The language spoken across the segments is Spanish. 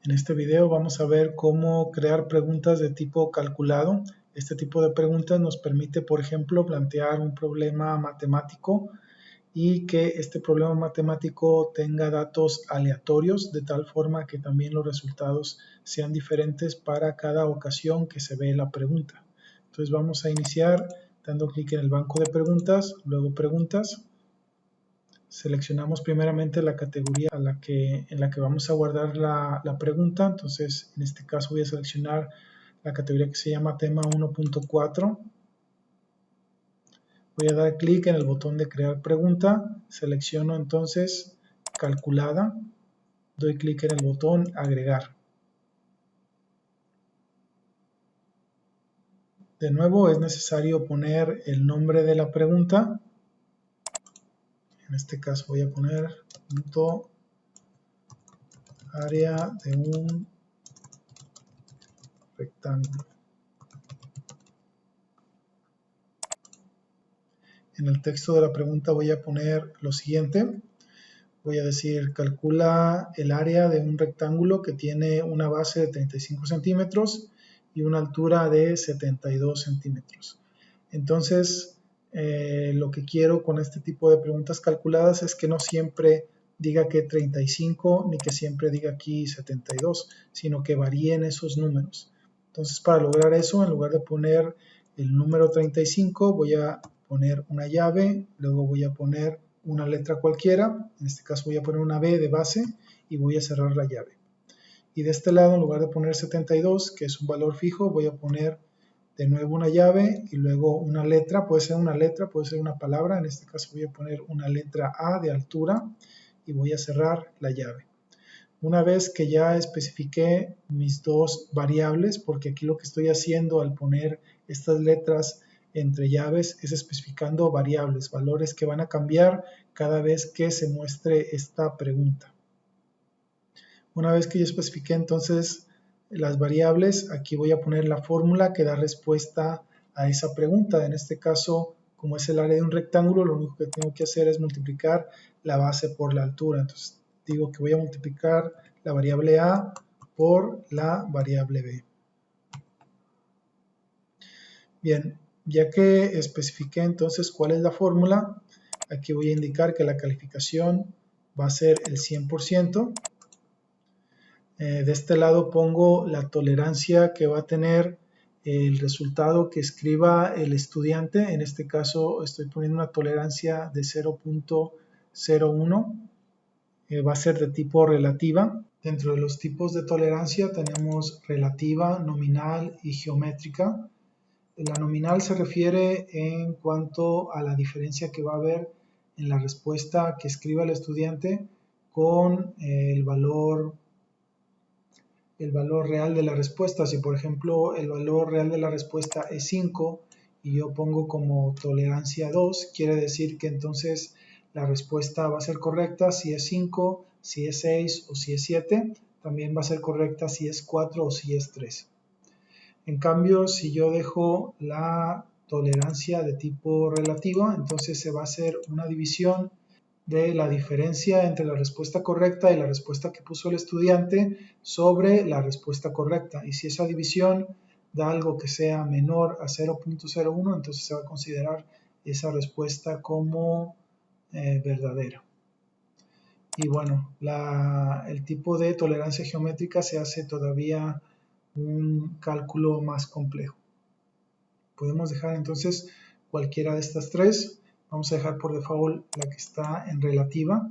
En este video vamos a ver cómo crear preguntas de tipo calculado. Este tipo de preguntas nos permite, por ejemplo, plantear un problema matemático y que este problema matemático tenga datos aleatorios de tal forma que también los resultados sean diferentes para cada ocasión que se ve la pregunta. Entonces vamos a iniciar dando clic en el banco de preguntas, luego preguntas. Seleccionamos primeramente la categoría en la que vamos a guardar la pregunta. Entonces, en este caso voy a seleccionar la categoría que se llama tema 1.4. Voy a dar clic en el botón de crear pregunta. Selecciono entonces calculada. Doy clic en el botón agregar. De nuevo es necesario poner el nombre de la pregunta. En este caso voy a poner punto área de un rectángulo. En el texto de la pregunta voy a poner lo siguiente. Voy a decir, calcula el área de un rectángulo que tiene una base de 35 centímetros y una altura de 72 centímetros. Entonces, lo que quiero con este tipo de preguntas calculadas es que no siempre diga que 35 ni que siempre diga aquí 72, sino que varíen esos números. Entonces, para lograr eso, en lugar de poner el número 35, voy a poner una llave, luego voy a poner una letra cualquiera, en este caso voy a poner una B de base y voy a cerrar la llave. Y de este lado, en lugar de poner 72, que es un valor fijo, voy a poner de nuevo una llave y luego una letra, puede ser una letra, puede ser una palabra, en este caso voy a poner una letra A de altura y voy a cerrar la llave. Una vez que ya especifiqué mis dos variables, porque aquí lo que estoy haciendo al poner estas letras entre llaves es especificando variables, valores que van a cambiar cada vez que se muestre esta pregunta. Una vez que yo especifiqué entonces las variables, aquí voy a poner la fórmula que da respuesta a esa pregunta. En este caso, como es el área de un rectángulo, lo único que tengo que hacer es multiplicar la base por la altura. Entonces digo que voy a multiplicar la variable A por la variable B. Bien, ya que especifiqué entonces cuál es la fórmula, aquí voy a indicar que la calificación va a ser el 100%. De este lado pongo la tolerancia que va a tener el resultado que escriba el estudiante. En este caso estoy poniendo una tolerancia de 0.01. Va a ser de tipo relativa. Dentro de los tipos de tolerancia tenemos relativa, nominal y geométrica. La nominal se refiere en cuanto a la diferencia que va a haber en la respuesta que escriba el estudiante con el valor real de la respuesta. Si por ejemplo el valor real de la respuesta es 5 y yo pongo como tolerancia 2, quiere decir que entonces la respuesta va a ser correcta si es 5, si es 6 o si es 7. También va a ser correcta si es 4 o si es 3. En cambio, si yo dejo la tolerancia de tipo relativa, entonces se va a hacer una división de la diferencia entre la respuesta correcta y la respuesta que puso el estudiante sobre la respuesta correcta. Y si esa división da algo que sea menor a 0.01, entonces se va a considerar esa respuesta como verdadera. Y bueno, el tipo de tolerancia geométrica se hace todavía un cálculo más complejo. Podemos dejar entonces cualquiera de estas tres. Vamos a dejar por default la que está en relativa.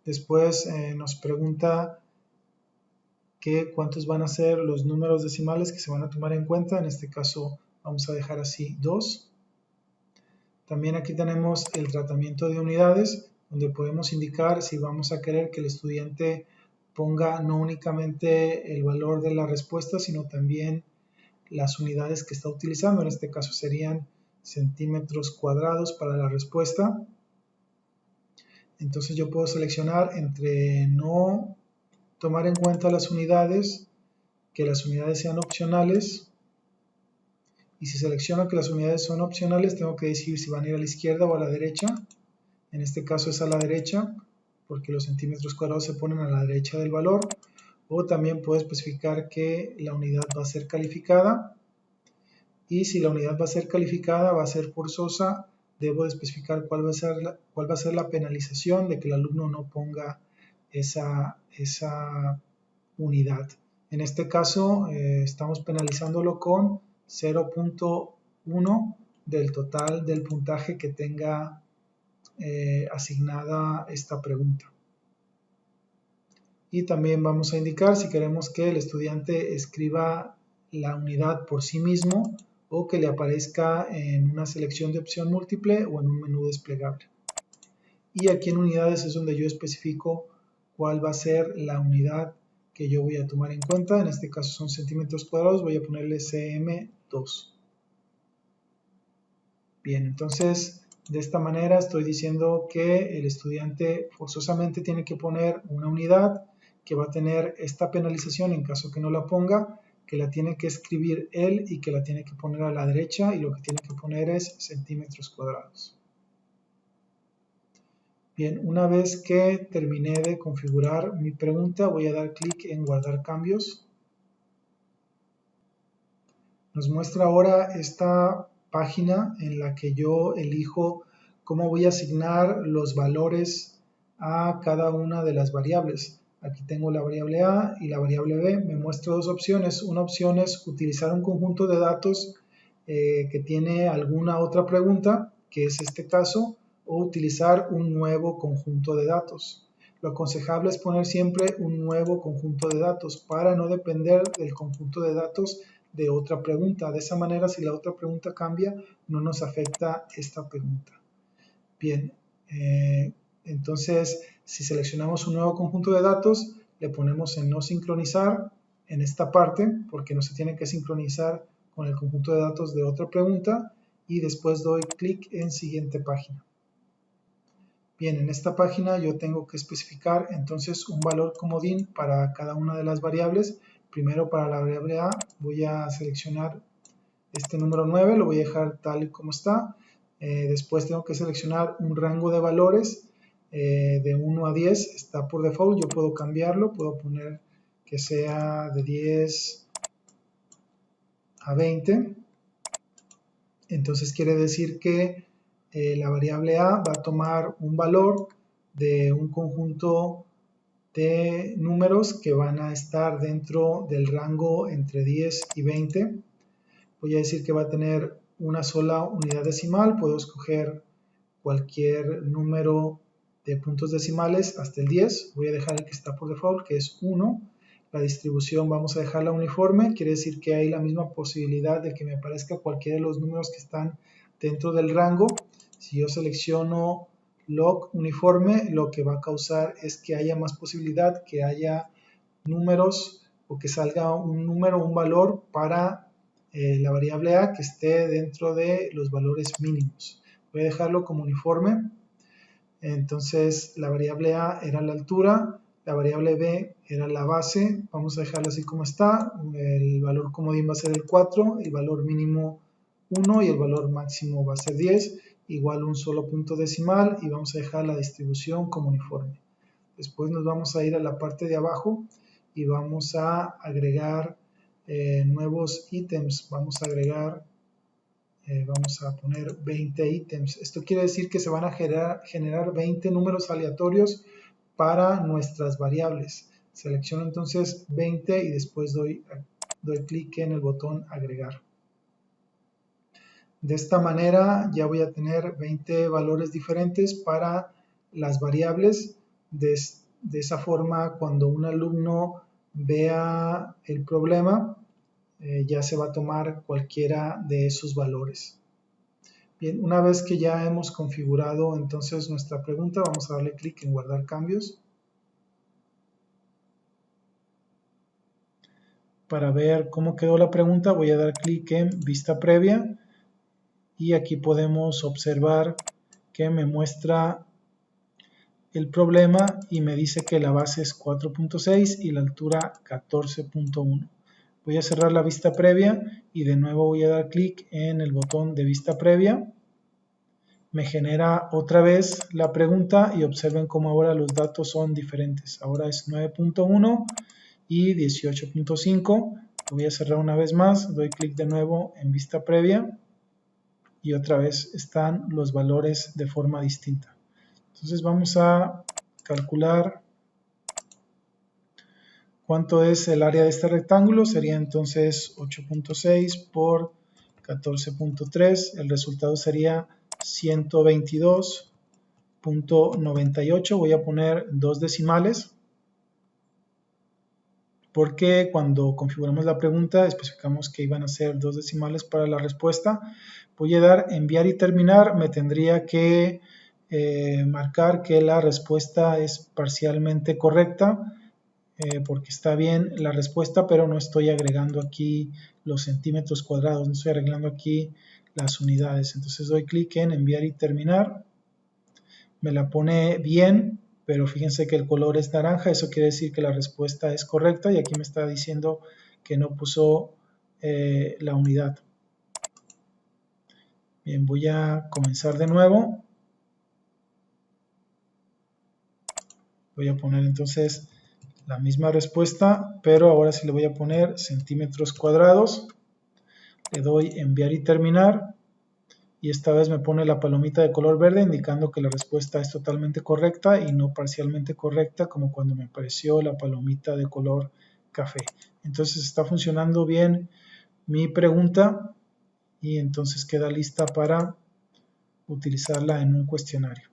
Después nos pregunta cuántos van a ser los números decimales que se van a tomar en cuenta. En este caso vamos a dejar así 2. También aquí tenemos el tratamiento de unidades, donde podemos indicar si vamos a querer que el estudiante ponga no únicamente el valor de la respuesta, sino también las unidades que está utilizando. En este caso serían centímetros cuadrados para la respuesta. Entonces yo puedo seleccionar entre no tomar en cuenta las unidades, que las unidades sean opcionales. Y si selecciono que las unidades son opcionales, tengo que decidir si van a ir a la izquierda o a la derecha. En este caso es a la derecha, porque los centímetros cuadrados se ponen a la derecha del valor. o también puedo especificar que la unidad va a ser calificada, y si la unidad va a ser calificada, va a ser forzosa, debo de especificar cuál va a ser la penalización de que el alumno no ponga esa unidad. En este caso estamos penalizándolo con 0.1 del total del puntaje que tenga asignada esta pregunta. Y también vamos a indicar si queremos que el estudiante escriba la unidad por sí mismo o que le aparezca en una selección de opción múltiple o en un menú desplegable. Y aquí en unidades es donde yo especifico cuál va a ser la unidad que yo voy a tomar en cuenta. En este caso son centímetros cuadrados, voy a ponerle cm2. Bien, entonces de esta manera estoy diciendo que el estudiante forzosamente tiene que poner una unidad que va a tener esta penalización en caso que no la ponga, que la tiene que escribir él y que la tiene que poner a la derecha, y lo que tiene que poner es centímetros cuadrados. Bien, una vez que terminé de configurar mi pregunta, voy a dar clic en guardar cambios. Nos muestra ahora esta página en la que yo elijo cómo voy a asignar los valores a cada una de las variables. Aquí tengo la variable A y la variable B. Me muestra dos opciones. Una opción es utilizar un conjunto de datos que tiene alguna otra pregunta, que es este caso, o utilizar un nuevo conjunto de datos. Lo aconsejable es poner siempre un nuevo conjunto de datos para no depender del conjunto de datos de otra pregunta. De esa manera, si la otra pregunta cambia, no nos afecta esta pregunta. Bien, entonces si seleccionamos un nuevo conjunto de datos, le ponemos en no sincronizar en esta parte, porque no se tiene que sincronizar con el conjunto de datos de otra pregunta, y después doy clic en siguiente página. Bien, en esta página yo tengo que especificar entonces un valor comodín para cada una de las variables. Primero, para la variable A voy a seleccionar este número 9, lo voy a dejar tal y como está. Después tengo que seleccionar un rango de valores de 1 a 10, está por default, yo puedo cambiarlo, puedo poner que sea de 10 a 20. Entonces quiere decir que la variable A va a tomar un valor de un conjunto de números que van a estar dentro del rango entre 10 y 20. Voy a decir que va a tener una sola unidad decimal, puedo escoger cualquier número de puntos decimales hasta el 10, voy a dejar el que está por default, que es 1. La distribución vamos a dejarla uniforme, quiere decir que hay la misma posibilidad de que me aparezca cualquiera de los números que están dentro del rango. Si yo selecciono log uniforme, lo que va a causar es que haya más posibilidad que haya números o que salga un número, un valor para la variable A que esté dentro de los valores mínimos. Voy a dejarlo como uniforme. Entonces la variable A era la altura, la variable B era la base, vamos a dejarlo así como está. El valor comodín va a ser el 4, el valor mínimo 1 y el valor máximo va a ser 10, igual un solo punto decimal, y vamos a dejar la distribución como uniforme. Después nos vamos a ir a la parte de abajo y vamos a agregar nuevos ítems. Vamos a poner 20 ítems. Esto quiere decir que se van a generar 20 números aleatorios para nuestras variables. Selecciono entonces 20 y después doy clic en el botón agregar. De esta manera ya voy a tener 20 valores diferentes para las variables. De esa forma, cuando un alumno vea el problema, ya se va a tomar cualquiera de esos valores. Bien, una vez que ya hemos configurado entonces nuestra pregunta, vamos a darle clic en guardar cambios. Para ver cómo quedó la pregunta, voy a dar clic en vista previa y aquí podemos observar que me muestra el problema y me dice que la base es 4.6 y la altura 14.1. Voy a cerrar la vista previa y de nuevo voy a dar clic en el botón de vista previa. Me genera otra vez la pregunta y observen cómo ahora los datos son diferentes. Ahora es 9.1 y 18.5. Lo voy a cerrar una vez más, doy clic de nuevo en vista previa y otra vez están los valores de forma distinta. Entonces vamos a calcular cuánto es el área de este rectángulo. Sería entonces 8.6 por 14.3. El resultado sería 122.98. Voy a poner 2 decimales porque cuando configuramos la pregunta especificamos que iban a ser 2 decimales para la respuesta. Voy a dar enviar y terminar. Me tendría que marcar que la respuesta es parcialmente correcta porque está bien la respuesta, pero no estoy agregando aquí los centímetros cuadrados, no estoy agregando aquí las unidades. Entonces doy clic en enviar y terminar. Me la pone bien, pero fíjense que el color es naranja, eso quiere decir que la respuesta es correcta y aquí me está diciendo que no puso la unidad. Bien, voy a comenzar de nuevo. Voy a poner entonces la misma respuesta, pero ahora sí le voy a poner centímetros cuadrados. Le doy enviar y terminar. Y esta vez me pone la palomita de color verde indicando que la respuesta es totalmente correcta y no parcialmente correcta como cuando me apareció la palomita de color café. Entonces está funcionando bien mi pregunta y entonces queda lista para utilizarla en un cuestionario.